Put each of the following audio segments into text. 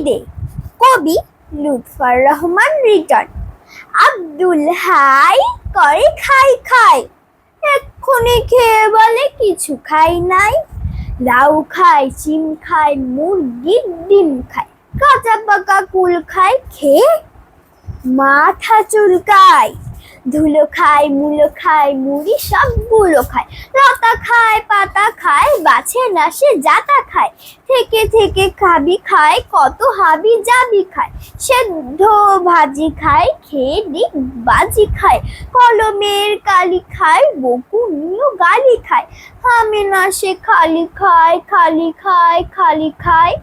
খিদে। কবি Lutfur Rahman written. Abdul high করে খাই খাই, এক্ষুনি খেয়ে বলে কিছু খাই নাই। লাউ খায়, চিম খায়, মুরগির ডিম খায়, কাঁচা পাকা কুল খায়, খেয়ে মাথা চুলকায়। ধুলো খায়, মুলো খায়, মুড়ি সবগুলো খায়, লতা খায়, পাতা খায়, বাছে না সে জাতা খায়। থেকে থেকে খাবি খায়, কত হাবি জাবি খায়, সেদ্ধ ভাজি খায়, খেয়ে ডিগ বাজি খায়। কলমের কালি খায়, বকুনিও গালি খায়, থামে না সে খালি খায়, খালি খায়, খালি খায়।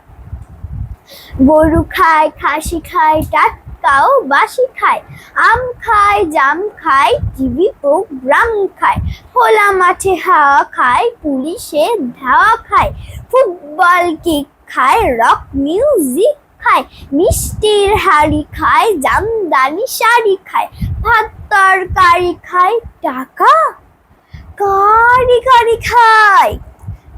গরু খায়, খাসি খায়, টাটকাও বাসি খায়, আম খায়, জাম খায়, টিভি প্রোগ্রাম খায়, খোলা মাঠে হাওয়া খায়, পুলিশে ধাওয়া খায়, ফুটবল কিক খায়, রক মিউজিক খায়, মিষ্টির হাড়ি খায়, জামদানি শাড়ি খায়, ভাত তরকারি খায়, টাকা কারি কারি খায়।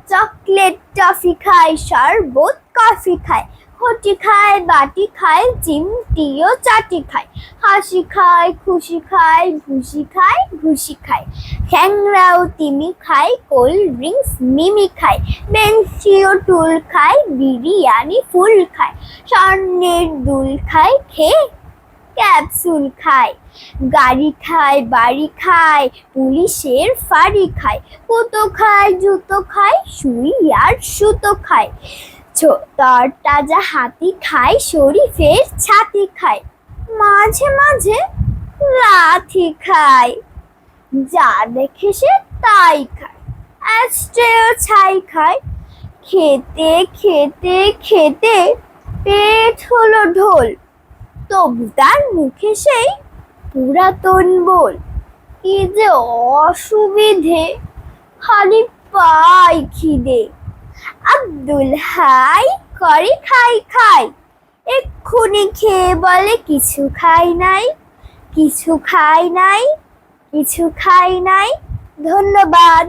চকলেট টফি খায়, শরবত কফি খায়, ঘটি খায়, বাটি খায়, চিমটিও চাটি খায়, হাসি খায়, খুশি খায়, ভুসি খায়, ঘুষি খায়, খ্যাংরাও তিমি খায়, কোল্ড ড্রিঙ্কস মিমি খায়, বেঞ্চিও টুল খায়, বিরিয়ানি ফুল খায়, স্বর্ণের দুল খায়, খেয়ে ক্যাপসুল খায়, গাড়ি খায়, বাড়ি খায়, পুলিশের ফাঁড়ি খায়, কুতো খায়, জুতো খায়, সুই আর সুতো খায়, তরতাজা হাতি খায়, শরীফের ছাতি খায়, মাঝে মাঝে লাথি খায়, যা দেখে সে তাই খায়, অ্যাস্ট্রেও ছাই খায়। খেতে খেতে খেতে পেট হলো ঢোল, তবু তার মুখে সেই পুরাতন বোল। কি যে অসুবিধে, খালি পাই খিদে। আব্দুল হাই করে খাই খাই, এক্ষুনি খেয়ে বলে কিছু খাই নাই, কিছু খাই নাই, কিছু খাই নাই। ধন্যবাদ।